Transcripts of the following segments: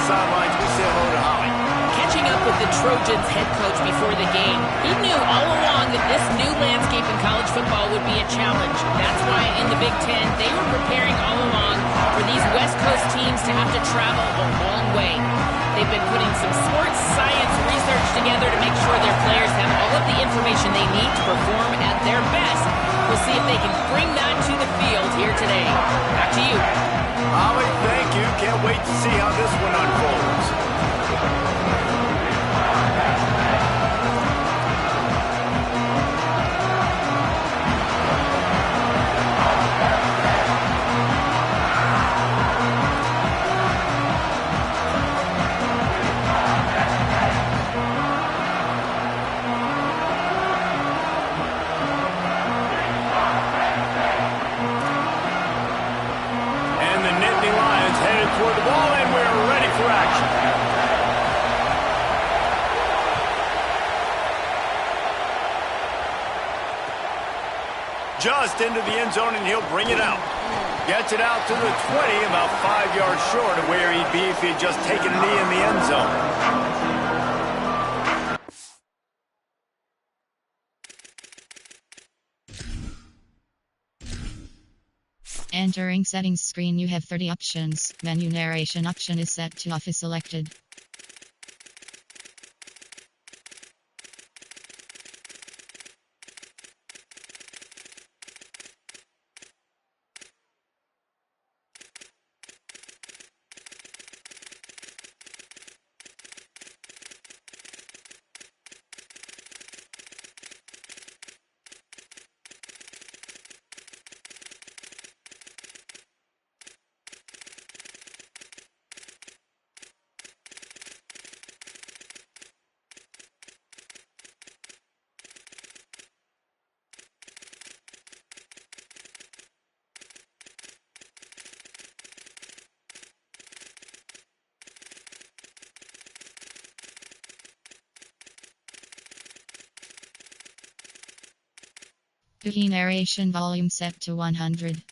sidelines, we say hello to Holly. Catching up with the Trojans head coach before the game, he knew all along that this new landscape in college football would be a challenge. That's why in the Big Ten, they were preparing all along for these West Coast teams to have to travel a long way. They've been putting some sports science research together to make sure their players have all of the information they need to perform at their best. We'll see if they can bring that to the field here today. Back to you. Holly, thank you. Can't wait to see how this one unfolds. Toward the ball, and we're ready for action. Just into the end zone, and he'll bring it out. Gets it out to the 20, about 5 yards short of where he'd be if he had just taken a knee in the end zone. Entering settings screen, you have 30 options. Menu narration option is set to off is selected. Wiki narration volume set to 100.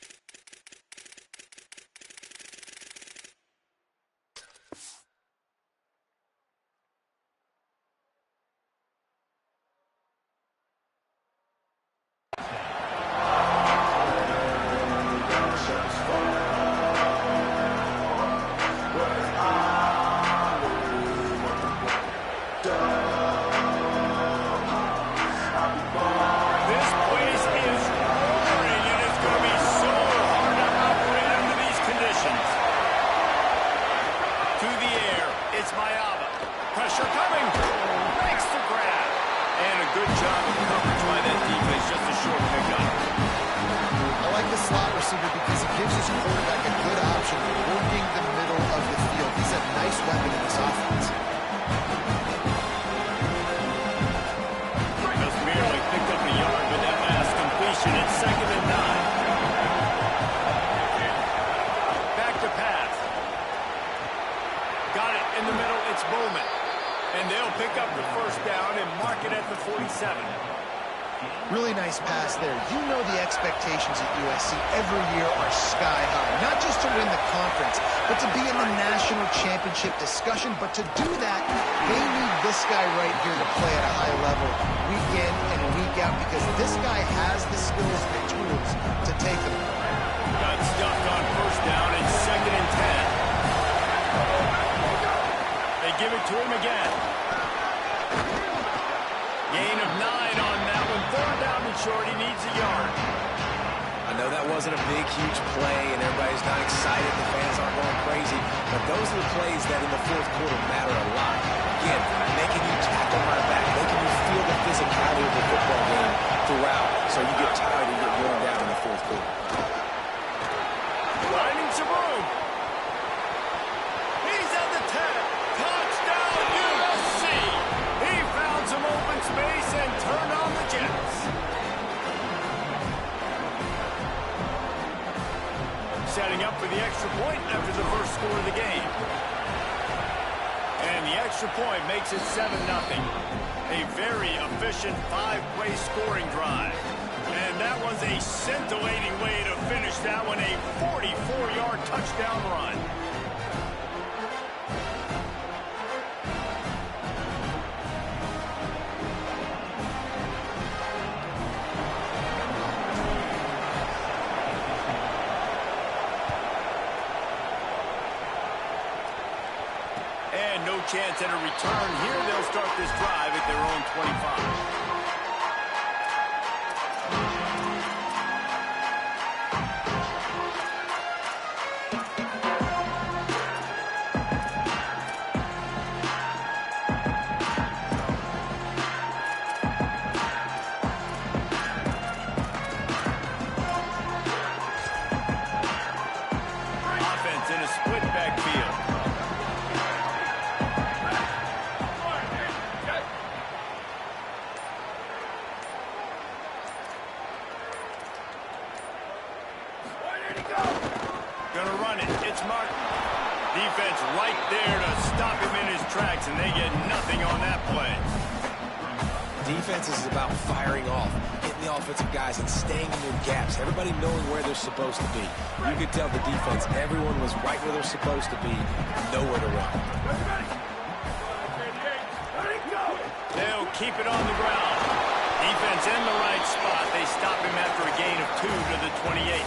Really nice pass there. You know the expectations at USC every year are sky high. Not just to win the conference, but to be in the national championship discussion. But to do that, they need this guy right here to play at a high level week in and week out, because this guy has the skills and the tools to take them. Got stuffed on first down and 2nd and 10. They give it to him again. Gain of 9 on that one. 3rd down and short. He needs a yard. I know that wasn't a big, huge play, and everybody's not excited. The fans aren't going crazy. But those are the plays that in the 4th quarter matter a lot. Again, making you tackle right back, making you feel the physicality of the football game throughout, so you get tired and get worn down in the 4th quarter. Finding some room. He's at the 10. Touchdown, USC. He found some open space and turned on the Jets. Setting up for the extra point after the first score of the game. And the extra point makes it 7-0. A very efficient 5-play scoring drive. And that was a scintillating way to finish that one, a 44-yard touchdown run. And no chance at a return here. They'll start this drive at their own 25. Gonna run it. It's Martin. Defense right there to stop him in his tracks, and they get nothing on that play. Defense is about firing off, hitting the offensive guys, and staying in their gaps. Everybody knowing where they're supposed to be. You could tell the defense, everyone was right where they're supposed to be, nowhere to run. They'll keep it on the ground. Defense in the right spot. They stop him after a gain of 2 to the 28.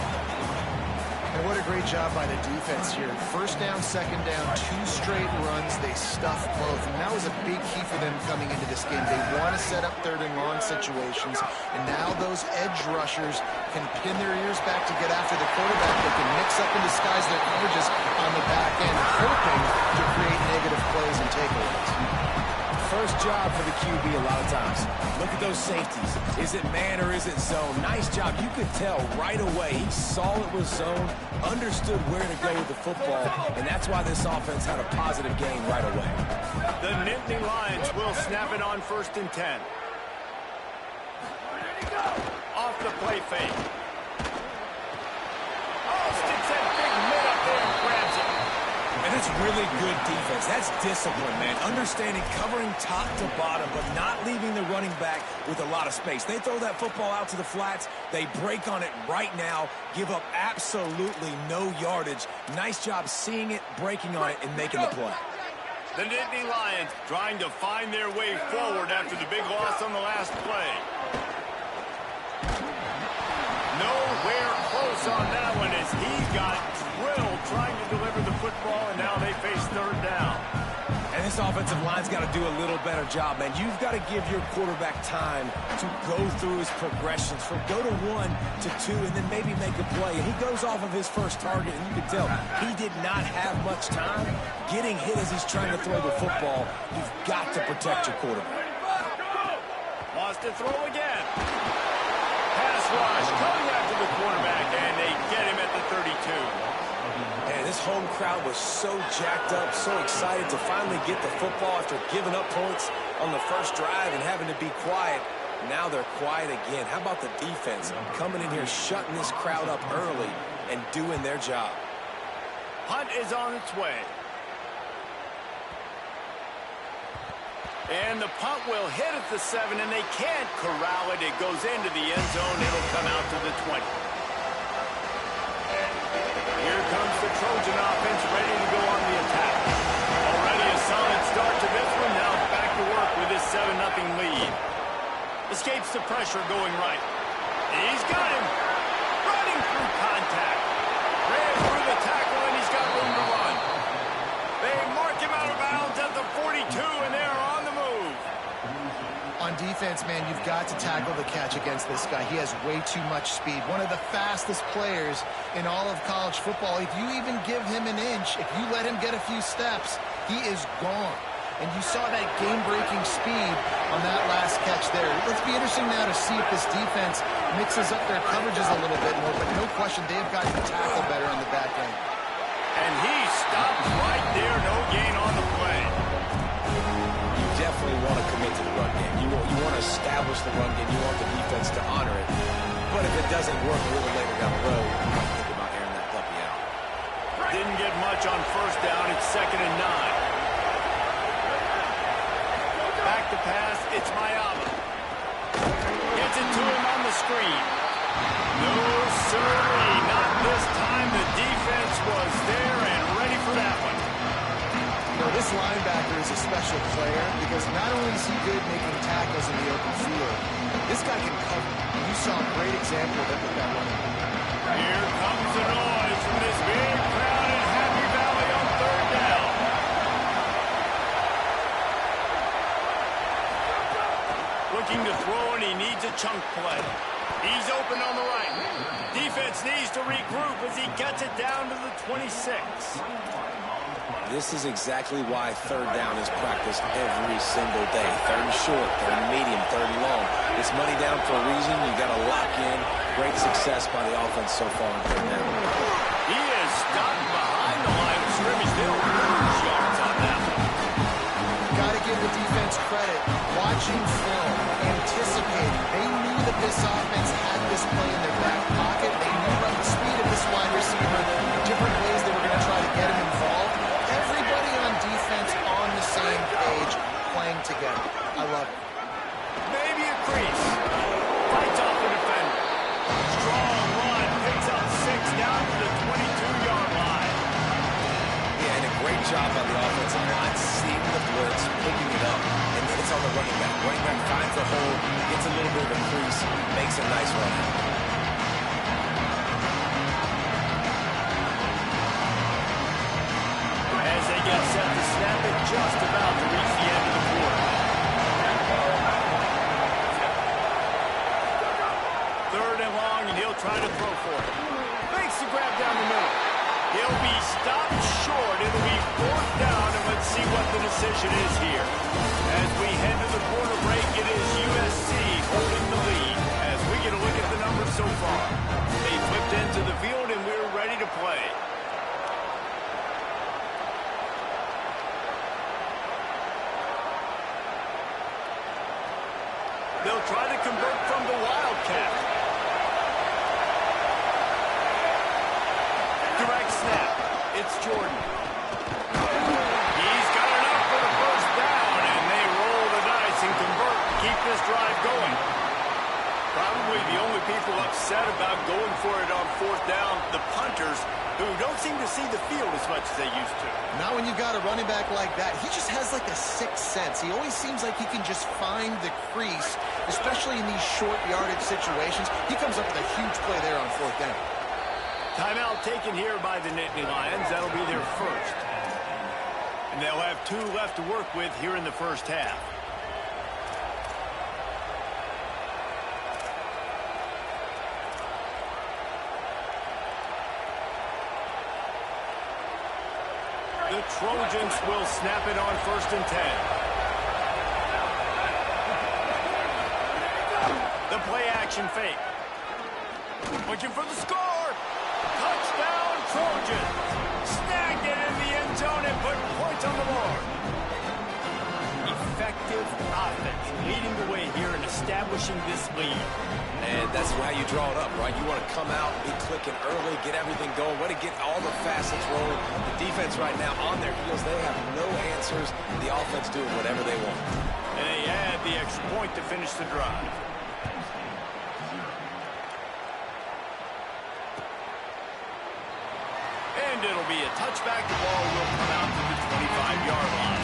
And what a great job by the defense here. First down, second down, 2 straight runs. They stuffed both. And that was a big key for them coming into this game. They want to set up third and long situations. And now those edge rushers can pin their ears back to get after the quarterback. They can mix up and disguise their coverages on the back end, hoping to create negative plays and takeaways. First job for the QB a lot of times. Look at those safeties. Is it man or is it zone? Nice job. You could tell right away. He saw it was zone, understood where to go with the football, and that's why this offense had a positive gain right away. The Nittany Lions will snap it on 1st and 10. Off the play fake. Oh, sticks that big mid up there and grabs it. And it's really good defense. That's discipline, man. Understanding, covering top to bottom, but not leaving the running back with a lot of space. They throw that football out to the flats. They break on it right now, give up absolutely no yardage. Nice job seeing it, breaking on it, and making the play. The Nittany Lions trying to find their way forward after the big loss on the last play. Nowhere close on that one as he got drilled trying to deliver the football, and now they face 3rd down. And this offensive line's got to do a little better job, man. You've got to give your quarterback time to go through his progressions, from go to 1 to 2, and then maybe make a play. And he goes off of his first target, and you can tell he did not have much time getting hit as he's trying to throw the football. You've got to protect your quarterback. Lost to throw again. Pass rush coming after the quarterback, and they get him at the 32. Man, this home crowd was so jacked up, so excited to finally get the football after giving up points on the first drive and having to be quiet. Now they're quiet again. How about the defense coming in here, shutting this crowd up early and doing their job? Punt is on its way. And the punt will hit at the 7, and they can't corral it. It goes into the end zone. It'll come out to the 20. Here comes the Trojan offense ready to go on the attack. Already a solid start to this one. Now back to work with this 7-0 lead. Escapes the pressure going right. He's got him. Running through contact. Ran through the tackle, and he's got room to run. They mark him out of bounds at the 42, and they're on the move. On defense, man, you've got to tackle the catch against this guy. He has way too much speed. One of the fastest players in all of college football. If you even give him an inch, if you let him get a few steps, he is gone. And you saw that game-breaking speed on that last catch there. Let's be interesting now to see if this defense mixes up their coverages a little bit more, but no question they have got to tackle better on the back end. And he stopped right there. No gain on the play. You definitely want to commit to the run game. You want to establish the run game. You want the defense to honor it. But if it doesn't work a little later down the road, you might think about airing that puppy out. Didn't get much on 1st down. It's 2nd and 9. Back to pass. It's Mayama. Gets it to him on the screen. No, sirree. Not this time. The defense was there and ready for that one. You know, this linebacker is a special player because not only is he good making tackles in the open field, this guy can cover. And you saw a great example of it with that running back. Here comes the noise from this big crowd in Happy Valley on 3rd down. looking to throw, and he needs a chunk play. He's open on the right. Defense needs to regroup as he gets it down to the 26. This is exactly why third down is practiced every single day. Third and short, third and medium, third and long. It's money down for a reason. You got to lock in. Great success by the offense so far on third down. He is stopped behind the line of scrimmage. They'll lose yards on that one. Got to give the defense credit. Watching film, anticipating. They knew that this offense had this play in their back pocket. They knew about the speed of this wide receiver, the different ways they were going to try to get him involved. Everybody on defense on the same page, playing together. I love it. Maybe a crease. Fights off the defender. Strong run. Picks up 6 down to the 22-yard line. Yeah, and a great job on the offensive line, seeing the blitz, picking it up, and it's on the running back. Running back finds a hole, gets a little bit of a crease, makes a nice run. As they get set to snap it, just about to reach the end of the quarter. Third and long, and he'll try to throw for it. Makes the grab down the middle. He'll be stopped short. It'll be fourth down, and let's see what the decision is here. As we head to the quarter break, it is USC holding the lead. As we get a look at the numbers so far. They flipped into the field, and we're ready to play. They'll try to convert from the Wildcat. Direct snap. It's Jordan. He's got enough for the first down, and they roll the dice and convert to keep this drive going. Probably the only people upset about going for it on fourth down, the punters, who don't seem to see the field as much as they used to. Now when you got a running back like that, he just has like a sixth sense. He always seems like he can just find the crease, especially in these short yardage situations. He comes up with a huge play there on fourth down. Timeout taken here by the Nittany Lions. That'll be their first. And they'll have 2 left to work with here in the first half. The Trojans will snap it on first and 10. The play action fake. Looking for the score. Touchdown Trojans. Snagged it in the end zone and put points on the board. Effective offense leading the way here and establishing this lead. And that's how you draw it up, right? You want to come out, be clicking early, get everything going, want to get all the facets rolling. The defense right now on their heels, they have no answers. The offense doing whatever they want. And they add the extra point to finish the drive. And it'll be a touchback. The ball will come out to the 25-yard line.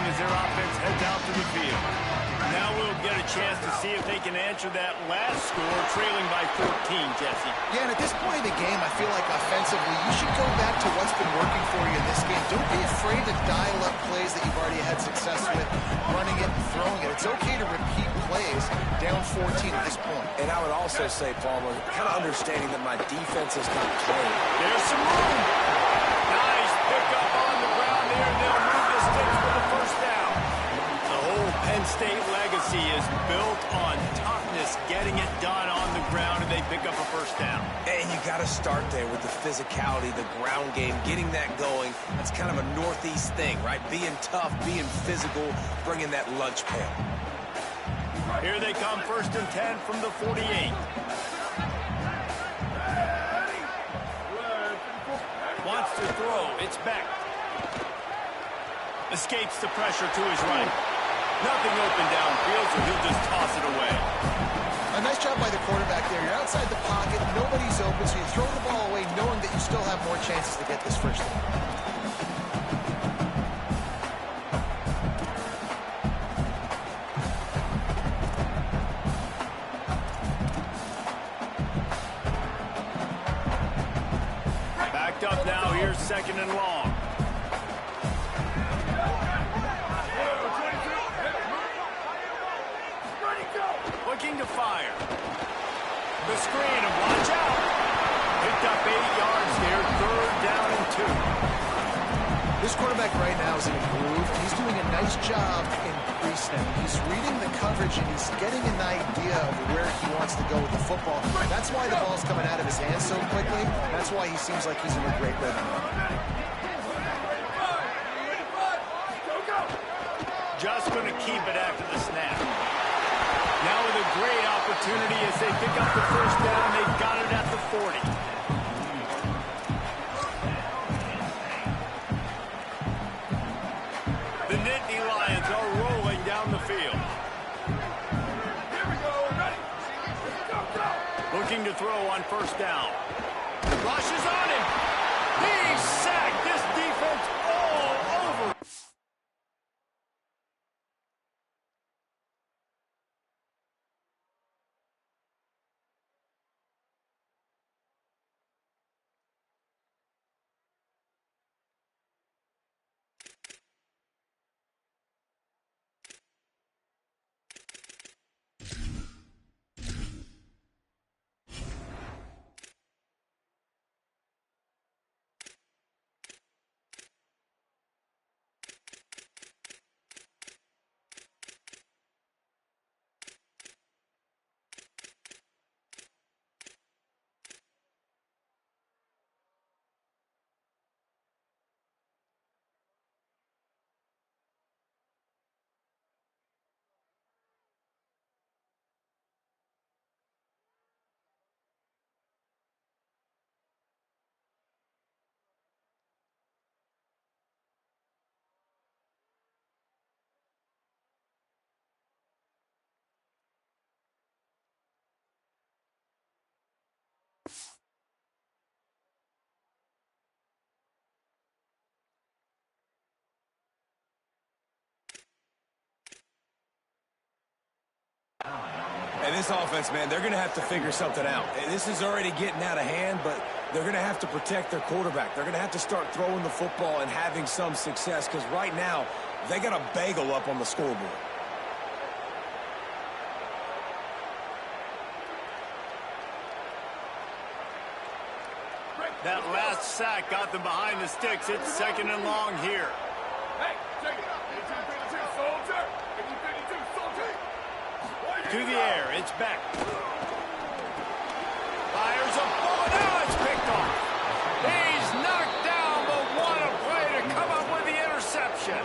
As their offense heads out to the field. Now we'll get a chance to see if they can answer that last score, trailing by 14, Jesse. Yeah, and at this point in the game, I feel like offensively, you should go back to what's been working for you in this game. Don't be afraid to dial up plays that you've already had success with, running it and throwing it. It's okay to repeat plays down 14 at this point. And I would also say, Palmer, kind of understanding that my defense is not playing. There's some room. Nice pickup on the ground there, and they'll move the sticks for the first down. The whole Penn State legacy is built on toughness, getting it done on the ground, and they pick up a first down. And you got to start there with the physicality, the ground game, getting that going. That's kind of a Northeast thing, right? Being tough, being physical, bringing that lunch pail. Here they come, first and 10 from the 48. Wants to throw. It's back. Escapes the pressure to his right. Nothing open downfield, so he'll just toss it away. A nice job by the quarterback there. You're outside the pocket. Nobody's open, so you throw the ball away. No knowing that you still have more chances to get this first down. Backed up now. Here's 2nd and long. Looking to fire. The screen, and watch out. Picked up 8 yards there. 3rd down and 2. This quarterback right now is in a groove. He's doing a nice job in pre-snap. He's reading the coverage, and he's getting an idea of where he wants to go with the football. That's why the ball's coming out of his hands so quickly. That's why he seems like he's in a great rhythm. Just going to keep it after the snap. Now with a great opportunity as they pick up the 1st down. They've got it at the 40. The Nittany Lions are rolling down the field. Looking to throw on 1st down. Rush is on him. He's sacked. This defense all over. And this offense, man, they're going to have to figure something out. And this is already getting out of hand, but they're going to have to protect their quarterback. They're going to have to start throwing the football and having some success because right now they got a bagel up on the scoreboard. That last sack got them behind the sticks. It's 2nd and long here. Hey, check it out. 52, soldier. 52, soldier. To the air, it's Beck. Fires a bullet, now it's picked off. He's knocked down, but what a play to come up with the interception.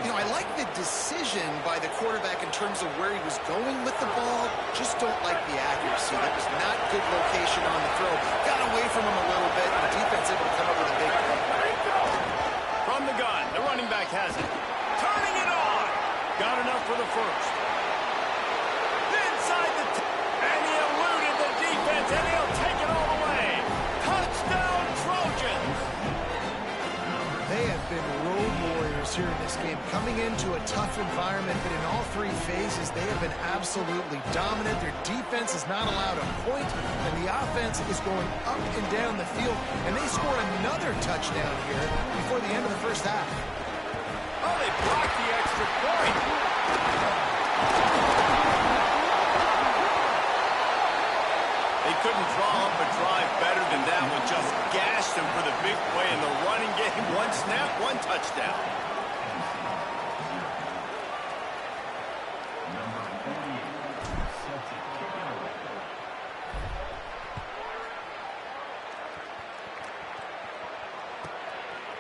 You know, I like the decision by the quarterback in terms of where he was going with the ball. Just don't like the accuracy. That was not good location on the throw. Got away from him a little bit, and the defense able to come up with a big play. From the gun, the running back has it. Turning it on. Got enough for the 1st. Inside the and he eluded the defense, and he'll take it all the way. Touchdown, Trojans. They have been road warriors here in this game, coming into a tough environment, but in all 3 phases, they have been absolutely dominant. Their defense is not allowed a point, and the offense is going up and down the field, and they score another touchdown here before the end of the 1st half. Oh, they blocked the extra point. They couldn't draw up a drive better than that one. Just gashed them for the big play in the running game. 1 snap, 1 touchdown.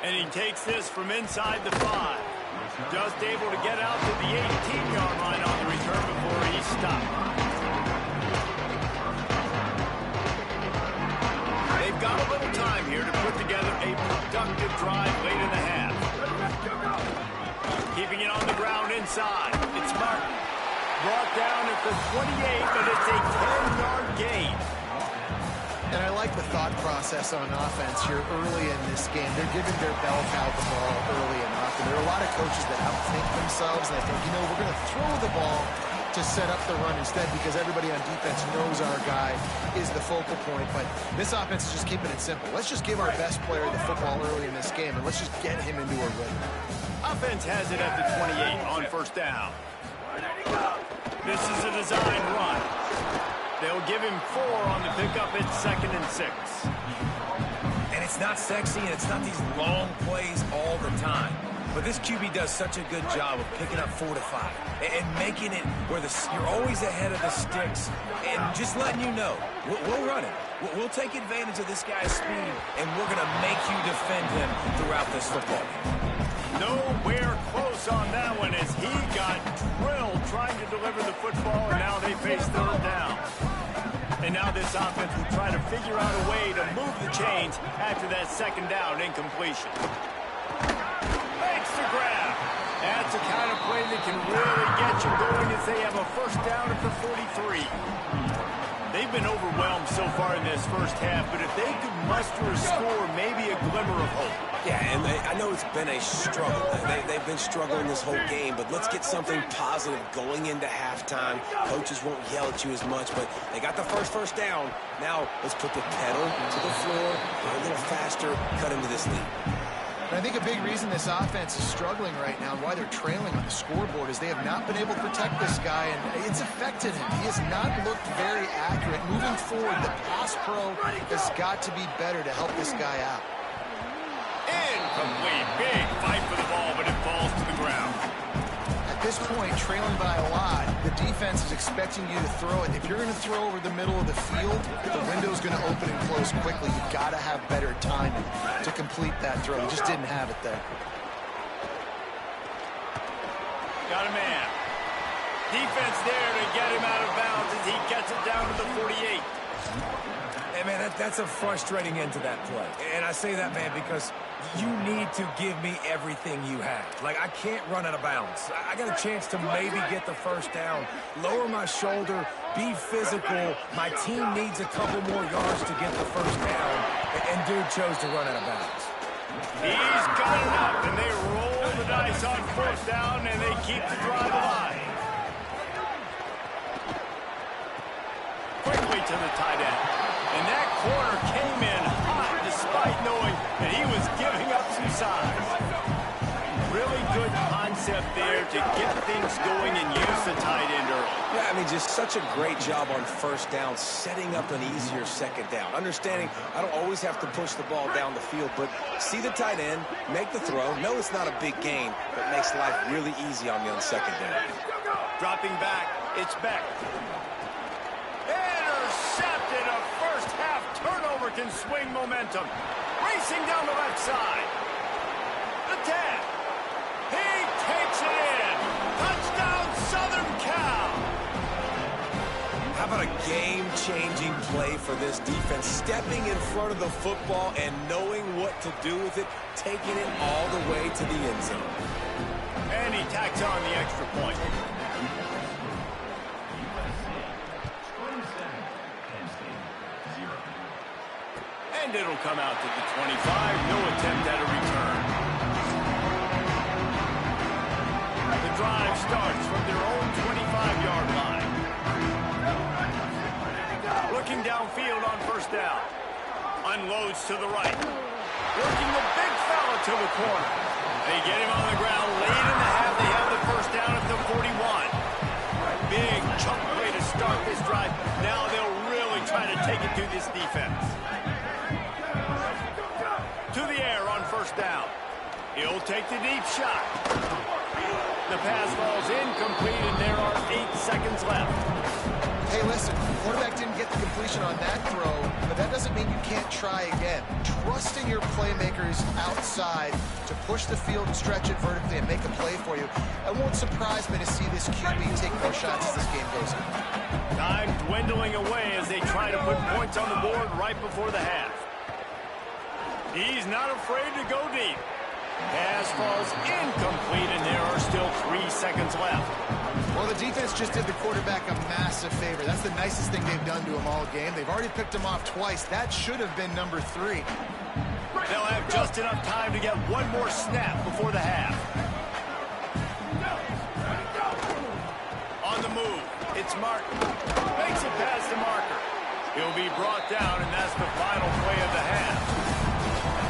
And he takes this from inside the 5. Just able to get out to the 18-yard line on the return before he stopped. They've got a little time here to put together a productive drive late in the half. Keeping it on the ground inside. It's Martin. Brought down at the 28, but it's a 10-yard gain. And I like the thought process on offense here early in this game. They're giving their bell cow the ball early enough. And there are a lot of coaches that outthink themselves. And they think, you know, we're going to throw the ball to set up the run instead because everybody on defense knows our guy is the focal point. But this offense is just keeping it simple. Let's just give our best player the football early in this game, and let's just get him into a rhythm. Offense has it at the 28 on first down. This is a design run. They'll give him 4 on the pickup at 2nd and 6. And it's not sexy, and it's not these long plays all the time. But this QB does such a good job of picking up 4 to 5 and making it where you're always ahead of the sticks and just letting you know, we'll run it. We'll take advantage of this guy's speed, and we're going to make you defend him throughout this football game. Nowhere close on that one as he got drilled trying to deliver the football, and now they face 3rd down. And now this offense will try to figure out a way to move the chains after that 2nd down incompletion. Makes the grab. That's the kind of play that can really get you going as they have a 1st down at the 43. They've been overwhelmed so far in this first half, but if they could muster a score, maybe a glimmer of hope. Yeah, and I know it's been a struggle. They've been struggling this whole game, but let's get something positive going into halftime. Coaches won't yell at you as much, but they got the first down. Now let's put the pedal to the floor, go a little faster, cut into this lead. And I think a big reason this offense is struggling right now and why they're trailing on the scoreboard is they have not been able to protect this guy, and it's affected him. He has not looked very accurate. Moving forward, the pass pro has got to be better to help this guy out. Incomplete. Big fight for the ball, but it falls to the ground. At this point, trailing by a lot, the defense is expecting you to throw it. If you're going to throw over the middle of the field, the window's going to open and close quickly. You've got to have better timing to complete that throw. He just didn't have it there. Got a man. Defense there to get him out of bounds as he gets it down to the 48. Hey, man, that's a frustrating end to that play. And I say that, man, because you need to give me everything you have. Like, I can't run out of bounds. I got a chance to maybe get the 1st down, lower my shoulder, be physical. My team needs a couple more yards to get the 1st down, and dude chose to run out of bounds. He's got it up, and they roll the dice on 4th down, and they keep the drive alive. Quickly to the tight end. And that corner came in hot despite knowing that he was giving up some size. Really good concept there to get things going and use the tight end early. Yeah, I mean, just such a great job on 1st down, setting up an easier 2nd down. Understanding I don't always have to push the ball down the field, but see the tight end, make the throw. No, it's not a big gain, but makes life really easy on me on 2nd down. Dropping back, it's Beck. Intercepted. A first half turnover can swing momentum. Racing down the left side. The 10. He takes it in. Touchdown, Southern Cal. How about a game-changing play for this defense? Stepping in front of the football and knowing what to do with it, taking it all the way to the end zone. And he tacks on the extra point. And it'll come out to the 25. No attempt at a return. The drive starts from their own 25-yard line. Looking downfield on 1st down. Unloads to the right. Working the big fella to the corner. They get him on the ground late in the half. They have the 1st down at the 41. Big chunk way to start this drive. Now they'll really try to take it to this defense. To the air on 1st down. He'll take the deep shot. The pass falls incomplete, and there are 8 seconds left. Hey, listen, quarterback didn't get the completion on that throw, but that doesn't mean you can't try again. Trusting your playmakers outside to push the field and stretch it vertically and make a play for you. It won't surprise me to see this QB take more shots as this game goes on. Time dwindling away as they try to put points on the board right before the half. He's not afraid to go deep. Pass falls incomplete, and there are still 3 seconds left. Well, the defense just did the quarterback a massive favor. That's the nicest thing they've done to him all game. They've already picked him off twice. That should have been number 3. They'll have just enough time to get one more snap before the half. On the move, it's Martin. Makes it past the marker. He'll be brought down, and that's the final play of the half.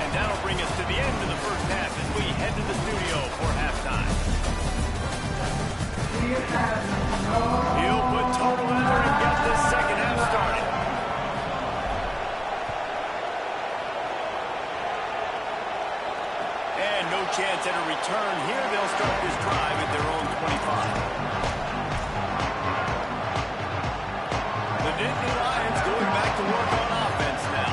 And that'll bring us to the end of the first half as we head to the studio for halftime. He'll put total effort and get this second half started. And no chance at a return here. They'll start this drive at their own 25. The Nittany Lions going back to work on offense now.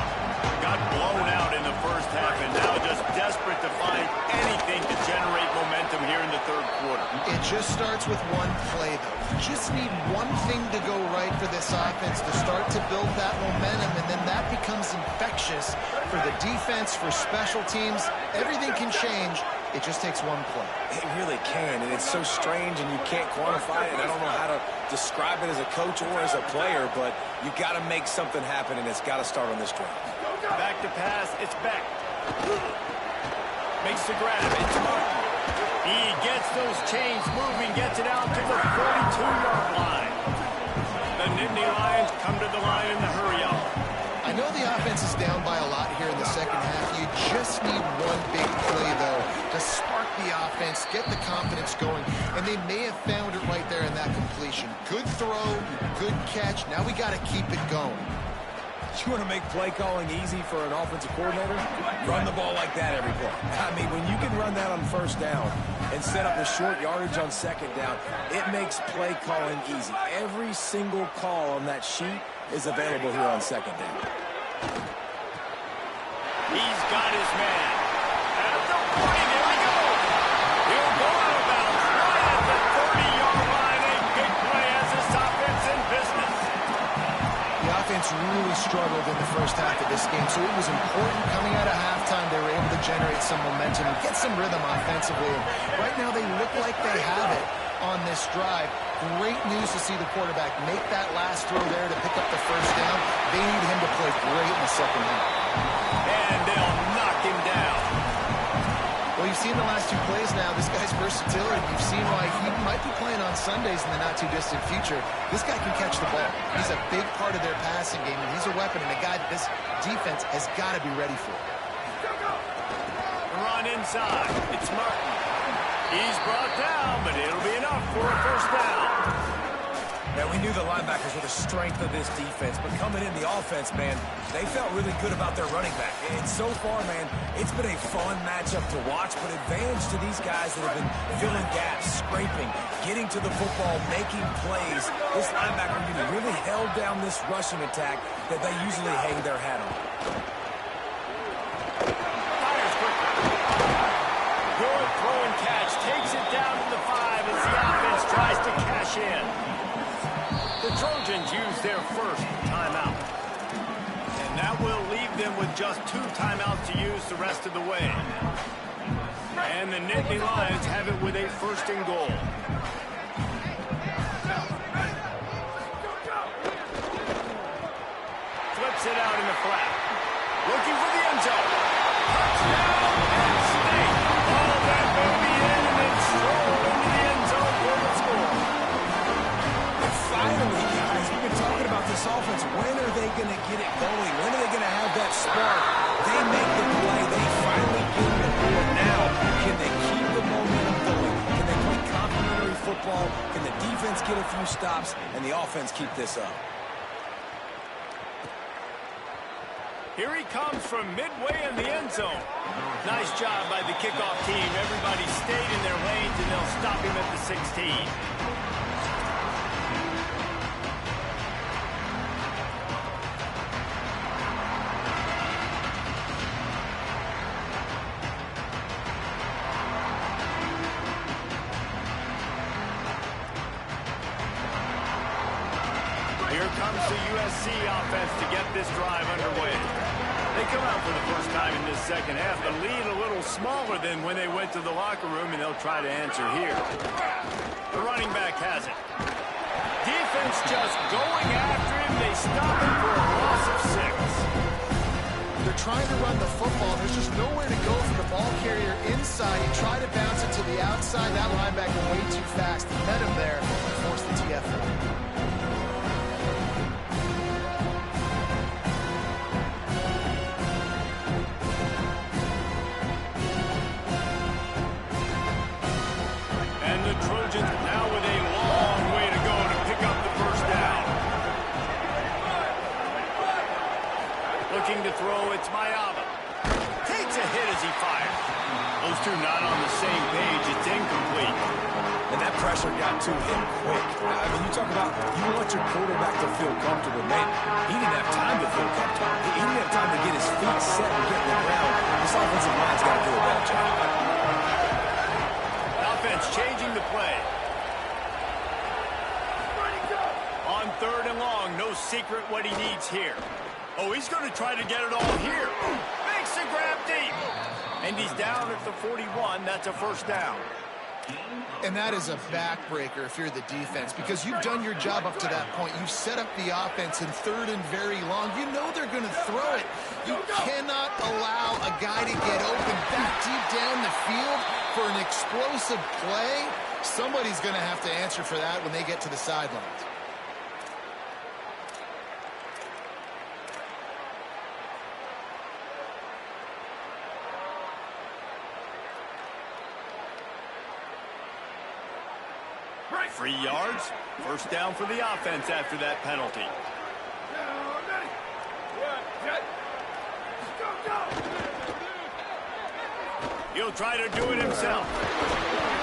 Got blown out in the first half and now just desperate to find anything to generate momentum here in the third quarter. It just starts with one play, though. You just need one thing to go right for this offense to start to build that momentum, and then that becomes infectious for the defense, for special teams. Everything can change. It just takes one play. It really can, and it's so strange, and you can't quantify it. I don't know how to describe it as a coach or as a player, but you got to make something happen, and it's got to start on this drive. Back to pass, it's Beck. Makes the grab, it's Martin. He gets those chains moving, gets it out to the 42-yard line. The Nittany Lions come to the line in the hurry-up. I know the offense is down by a lot here in the second half. You just need one big play, though, to spark the offense, get the confidence going, and they may have found it right there in that completion. Good throw, good catch. Now we got to keep it going. You want to make play calling easy for an offensive coordinator? Run the ball like that every play. I mean, when you can run that on first down and set up the short yardage on second down, it makes play calling easy. Every single call on that sheet is available here on second down. He's got his man. At the 40, there we go. He'll go out of bounds right at the 30-yard line. A big play as this offense in business. The offense really struggled in the first half of this game, so it was important coming out of halftime they were able to generate some momentum and get some rhythm offensively. And right now they look like they have it on this drive. Great news to see the quarterback make that last throw there to pick up the first down. They need him to play great in the second half. And they'll knock him down. Well, you've seen the last 2 plays now. This guy's versatility. You've seen why he might be playing on Sundays in the not-too-distant future. This guy can catch the ball. He's a big part of their passing game, and he's a weapon and a guy that this defense has got to be ready for. Run inside. It's Martin. He's brought down, but it'll be enough for a first down. Now, we knew the linebackers were the strength of this defense, but coming in the offense, man, they felt really good about their running back. And so far, man, it's been a fun matchup to watch, but advantage to these guys that have been filling gaps, scraping, getting to the football, making plays. This linebacker unit really held down this rushing attack that they usually hang their hat on. Fires quickly. Good throw and catch. Takes it down to the 5 as the offense tries to cash in. The Trojans use their first timeout. And that will leave them with just 2 timeouts to use the rest of the way. And the Nittany Lions have it with a first and goal. Flips it out in the flat. Looking for the end zone. Touchdown and State. All that baby in and then stroll into the end zone for the score. Finally, guys, we've been talking about this offense. When are they going to get it going? When are they going to have that spark? They make the play. They finally get on the board. Now, can they keep the momentum going? Can they play complementary football? Can the defense get a few stops and the offense keep this up? Here he comes from midway in the end zone. Nice job by the kickoff team. Everybody stayed in their lanes, and they'll stop him at the 16. Here comes the USC offense to get this drive underway. They come out for the first time in this second half. The lead a little smaller than when they went to the locker room, and they'll try to answer here. The running back has it. Defense just going after him. They stop him for a loss of 6. They're trying to run the football. There's just nowhere to go for the ball carrier inside. He tried to bounce it to the outside. That linebacker way too fast. He met him there and forced the TFL. Trojans now with a long way to go to pick up the first down. Looking to throw, it's Mayaba. Takes a hit as he fires. Those two not on the same page. It's incomplete. And that pressure got to him quick. I mean, you talk about you want your quarterback to feel comfortable. Man, he didn't have time to feel comfortable. He didn't have time to get his feet set and get in the ground. This offensive line's got to do a better job. Changing the play. On 3rd and long, no secret what he needs here. Oh, he's going to try to get it all here. Makes the grab deep. And he's down at the 41. That's a first down. And that is a backbreaker if you're the defense, because you've done your job up to that point. You've set up the offense in 3rd and very long. You know they're going to throw it. You cannot allow a guy to get open that deep down the field for an explosive play. Somebody's going to have to answer for that when they get to the sidelines. Free yards. First down for the offense after that penalty. He'll try to do it himself.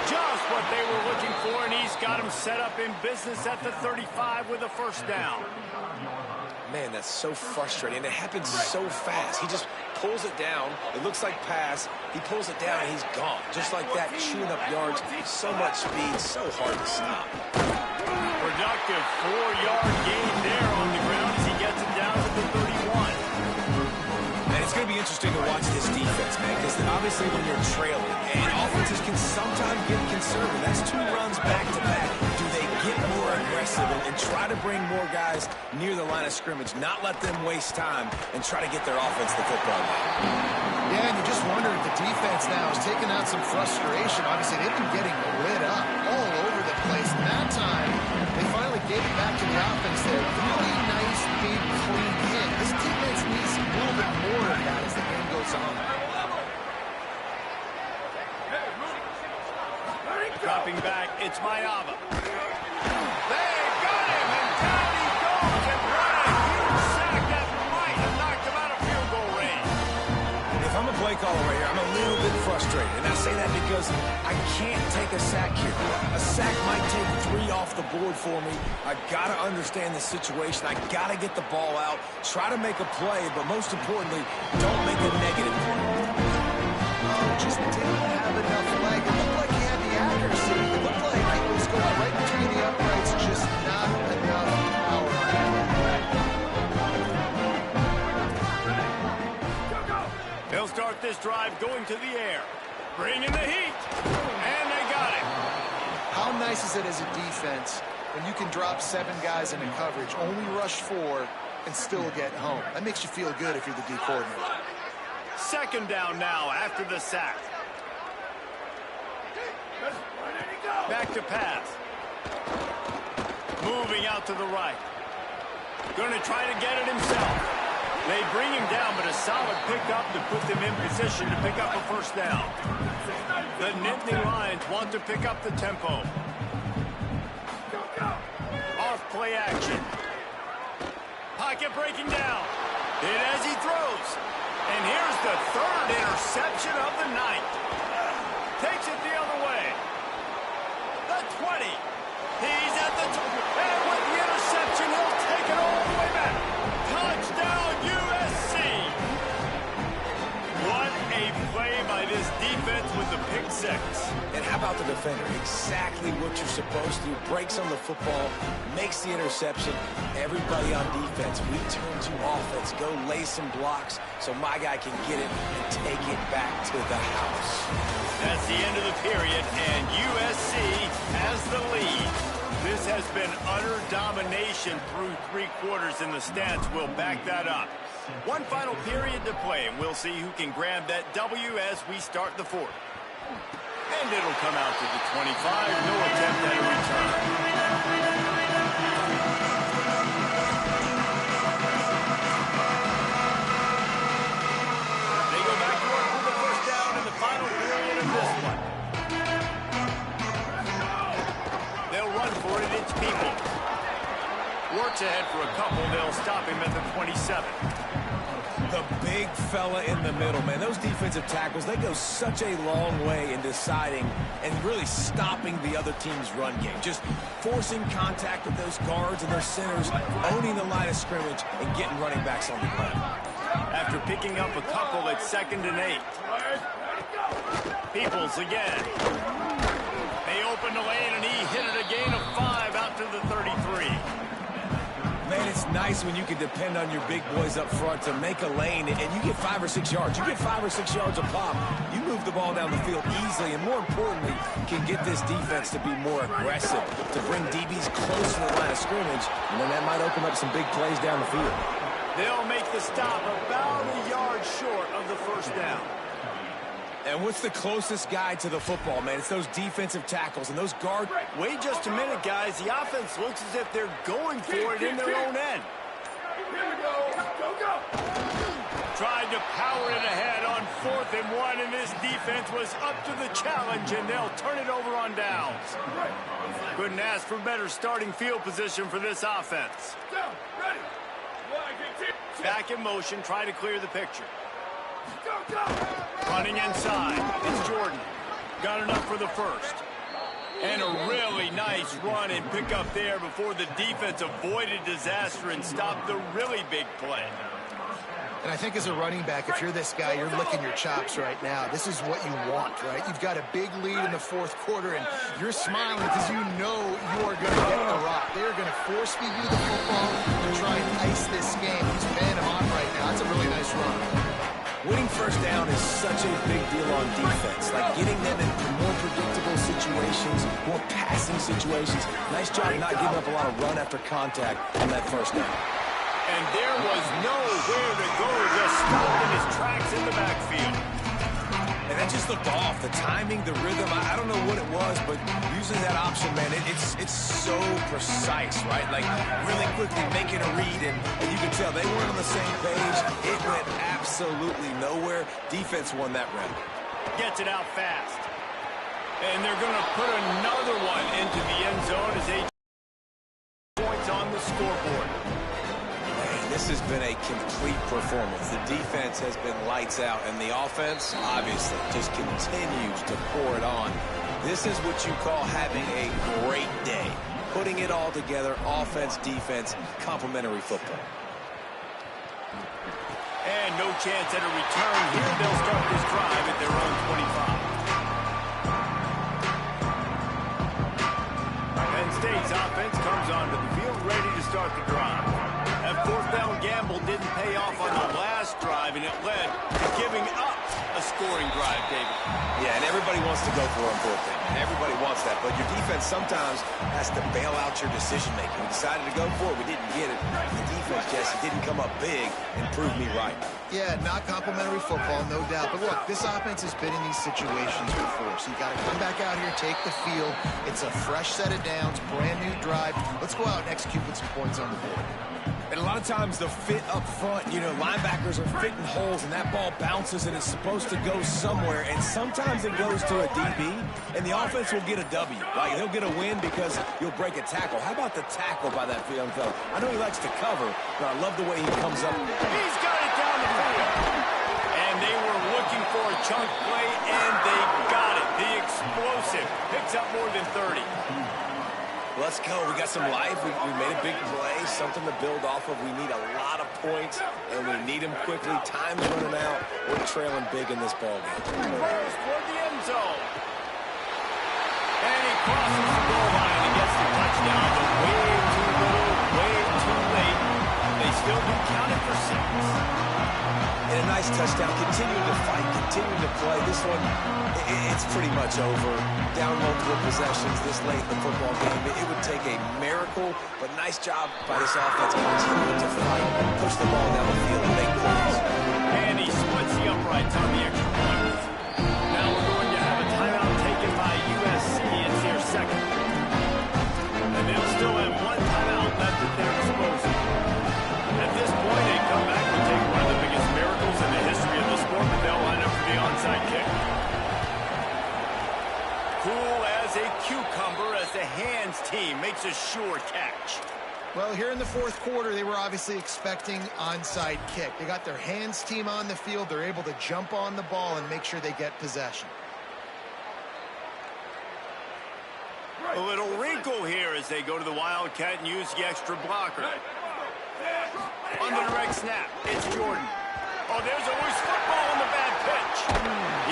Just what they were looking for, and he's got him set up in business at the 35 with a first down. Man, that's so frustrating. And it happens so fast. He just pulls it down. It looks like pass. He pulls it down, and he's gone. Just like that, chewing up yards. So much speed, so hard to stop. Productive 4-yard gain there on the ground as he gets it down to the 31. And it's going to be interesting to watch this defense, man, because obviously when you're trailing, and offenses can sometimes get conservative. That's 2 runs back-to-back. Do they get more aggressive and try to bring more guys near the line of scrimmage, not let them waste time, and try to get their offense the football game? Yeah, and you just wonder if the defense now is taking out some frustration. Obviously, they've been getting lit up all over the place. And that time, they finally gave it back to the offense there. Really nice, big, clean hit. This defense needs a little bit more of that as the game goes on. Dropping back, it's Mayaba. They got him, and down he goes, and what a huge sack that might have knocked him out of field goal range. If I'm a play caller right here, I'm a little bit frustrated. And I say that because I can't take a sack here. A sack might take 3 off the board for me. I got to understand the situation. I got to get the ball out, try to make a play, but most importantly, don't make a negative play. Just didn't have enough leg. It looked like he had the accuracy. It looked like it was going right between the uprights, just not enough power. They'll start this drive going to the air. Bringing the heat. And they got it. How nice is it as a defense when you can drop 7 guys into coverage, only rush 4, and still get home? That makes you feel good if you're the D coordinator. Second down now after the sack. Back to pass. Moving out to the right. Going to try to get it himself. They bring him down, but a solid pickup to put them in position to pick up a first down. The Nittany Lions want to pick up the tempo. Off play action. Pocket breaking down. Hit as he throws. And here's the 3rd interception of the night. Takes it the other way. The 20. He's at the 20. And with the interception, he'll take it all the way back. Touchdown, USC. What a play by this defense with the pick 6. And how about the defender? Exactly what you're supposed to do. Breaks on the football, makes the interception. Everybody on defense, we turn to offense. Go lay some blocks so my guy can get it and take it back to the house. That's the end of the period, and USC has the lead. This has been utter domination through 3 quarters, and the stats will back that up. One final period to play, and we'll see who can grab that W as we start the 4th. And it'll come out to the 25. No attempt at a return. They go back to work with the first down in the final period of this one. They'll run for it. It's People. Works ahead for a couple. They'll stop him at the 27. The big fella in the middle, man. Those defensive tackles, they go such a long way in deciding and really stopping the other team's run game. Just forcing contact with those guards and those centers, owning the line of scrimmage, and getting running backs on the ground. After picking up a couple at 2nd and 8. Peoples again. They open the lane, and he hit it a gain of 5 out to the 33. Man, it's nice when you can depend on your big boys up front to make a lane, and you get 5 or 6 yards. You get 5 or 6 yards a pop. You move the ball down the field easily, and more importantly, can get this defense to be more aggressive, to bring DBs close to the line of scrimmage, and then that might open up some big plays down the field. They'll make the stop about a yard short of the first down. And what's the closest guy to the football, man? It's those defensive tackles and those guard. Wait just a minute, guys. The offense looks as if they're going for it in their own end. Here we go. Go. Tried to power it ahead on 4th and 1, and this defense was up to the challenge, and they'll turn it over on downs. Couldn't ask for better starting field position for this offense. Down. Ready. Back in motion, try to clear the picture. Go. Running inside, it's Jordan. Got enough for the first. And a really nice run and pick up there before the defense avoided disaster and stopped the really big play. And I think as a running back, if you're this guy, you're licking your chops right now. This is what you want, right? You've got a big lead in the 4th quarter, and you're smiling because you know you are going to get the rock. They are going to force feed you the football to try and ice this game. He's paying him off right now. That's a really nice run. Winning first down is such a big deal on defense. Like getting them into more predictable situations, more passing situations. Nice job not giving up a lot of run after contact on that first down. And there was nowhere to go, just stopped in his tracks in the backfield. And that just looked off. The timing, the rhythm, I don't know what it was, but using that option, man, it's so precise, right? Like really quickly making a read, and you can tell they weren't on the same page. It went absolutely nowhere. Defense won that round. Gets it out fast. And they're going to put another one into the end zone as 8 points on the scoreboard. This has been a complete performance. The defense has been lights out, and the offense, obviously, just continues to pour it on. This is what you call having a great day. Putting it all together, offense, defense, complementary football. And no chance at a return here. They'll start this drive at their own 25. Penn State's offense comes onto the field, ready to start the drive. That 4th down gamble didn't pay off on the last drive, and it led to giving up a scoring drive, David. Yeah, and everybody wants to go for it on 4th down. Everybody wants that, but your defense sometimes has to bail out your decision-making. We decided to go for it. We didn't get it. The defense, Jesse, didn't come up big and prove me right. Yeah, not complimentary football, no doubt. But look, this offense has been in these situations before, so you got to come back out here, take the field. It's a fresh set of downs, brand new drive. Let's go out and execute with some points on the board. And a lot of times the fit up front, you know, linebackers are fitting holes, and that ball bounces, and it's supposed to go somewhere, and sometimes it goes to a DB, and the offense will get a W. Like, they'll get a win because you'll break a tackle. How about the tackle by that young fella? I know he likes to cover, but I love the way he comes up. He's got it down the field. And they were looking for a chunk play, and they got it. The explosive picks up more than 30. Let's go. We got some life. We made a big play, something to build off of. We need a lot of points, and we need them quickly. Time's running out. We're trailing big in this ballgame. First toward the end zone. crosses the goal line and gets the touchdown, but way too little, way too late. They still do count it for 6. And a nice touchdown, continuing to fight, continuing to play. This one, it's pretty much over. Down multiple possessions this late in the football game. It would take a miracle, but nice job by this offense continuing to fight, push the ball down the field and make plays. And he splits the uprights on the extra point. Now we're going to have a timeout taken by USC. It's their second. And they'll still have one timeout left at their disposal. At this point, they come back and take one of the biggest miracles in the history of the sport, but they'll line up for the onside kick. Cool as a cucumber as the hands team makes a sure catch. Well, here in the fourth quarter, they were obviously expecting onside kick. They got their hands team on the field. They're able to jump on the ball and make sure they get possession. A little wrinkle here as they go to the Wildcat and use the extra blocker. On the direct snap, it's Jordan. Oh, there's always football on the bad pitch.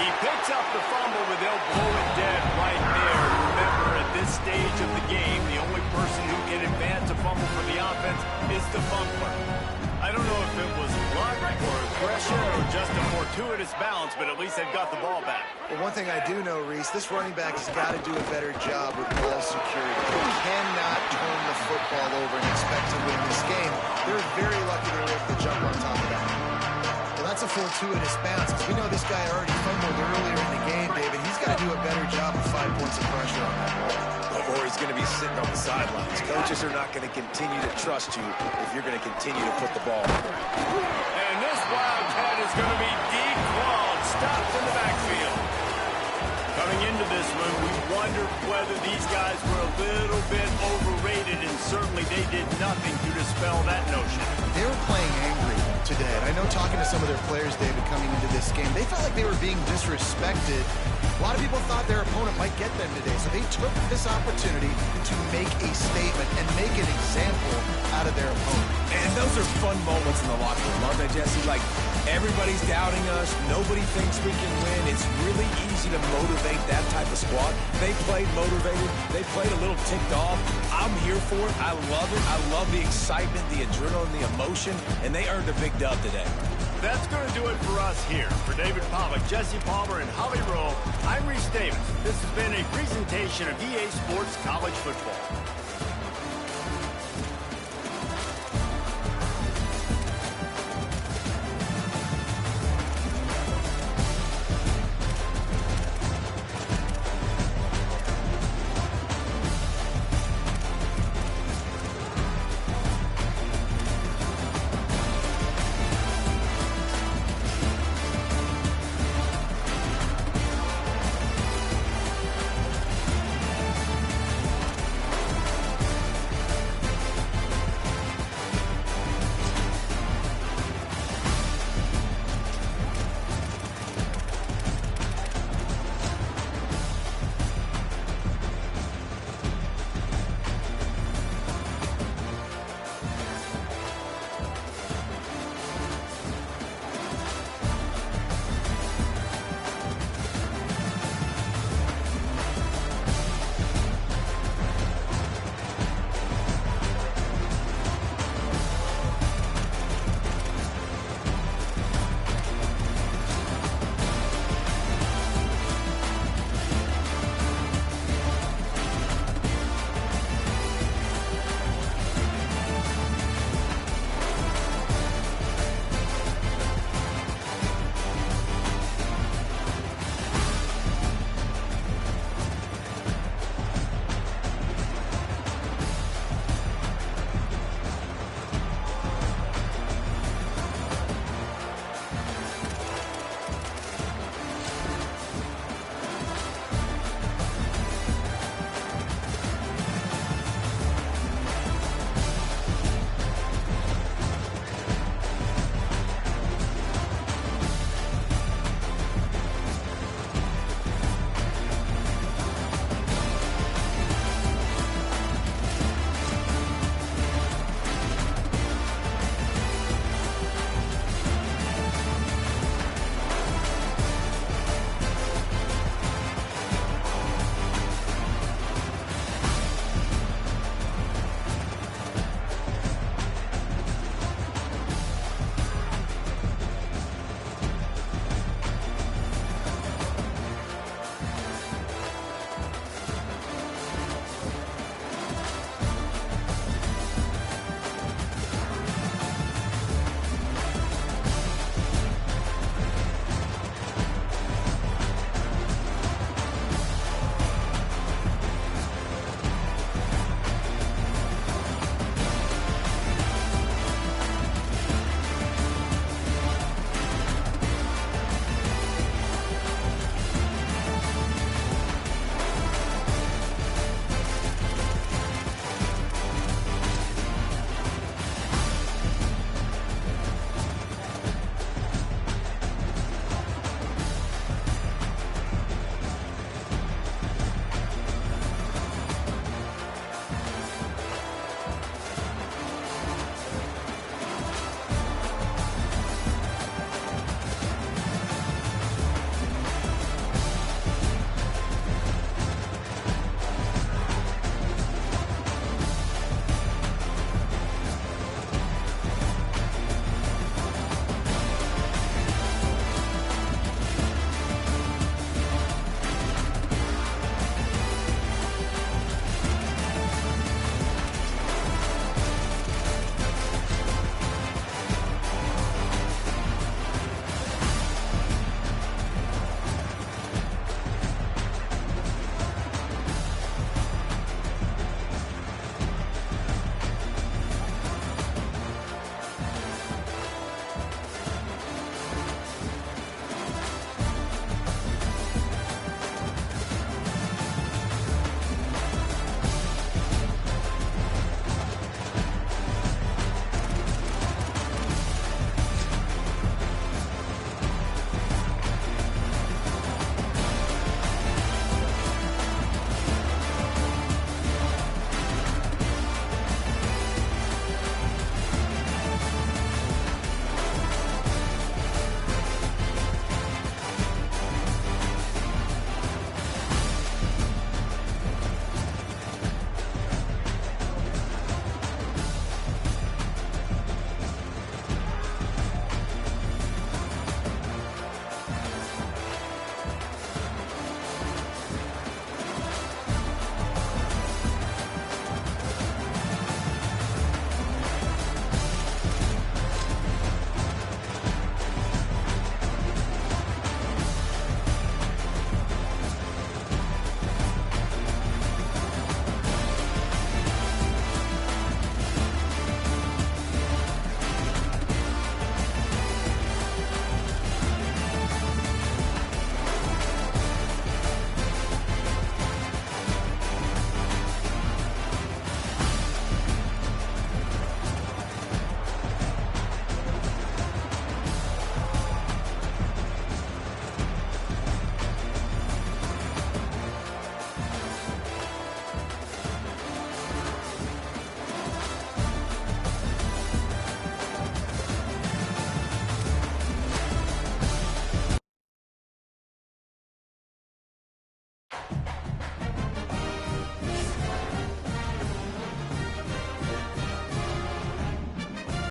He picks up the fumble, but they'll blow it dead right there. Remember, at this stage of the game, the only person who can advance a fumble for the offense is the fumbler. I don't know if it was luck or aggression or just a fortuitous bounce, but at least they've got the ball back. Well, one thing I do know, Reese, this running back has got to do a better job with ball security. They cannot turn the football over and expect to win this game. They're very lucky they were able to jump on top of that. Well, that's a fortuitous bounce because we know this guy already fumbled earlier in the game, David. He's got to do a better job with 5 points of pressure on that ball. Or he's going to be sitting on the sidelines. Coaches are not going to continue to trust you if you're going to continue to put the ball. And this Wildcat is going to be declawed, stopped in the backfield. Coming into this one, we wondered whether these guys were a little bit overrated, and certainly they did nothing to dispel that notion. They were playing angry today. And I know talking to some of their players, David, coming into this game, they felt like they were being disrespected. A lot of people thought their opponent might get them today, so they took this opportunity to make a statement and make an example out of their opponent. And those are fun moments in the locker room, aren't they, Jesse? Like, everybody's doubting us. Nobody thinks we can win. It's really easy to motivate that type of squad. They played motivated. They played a little ticked off. I'm here for it. I love it. I love the excitement, the adrenaline, the emotion, and they earned a big dub today. That's going to do it for us here. For David Pollack, Jesse Palmer, and Holly Rowe, I'm Reese Davis. This has been a presentation of EA Sports College Football.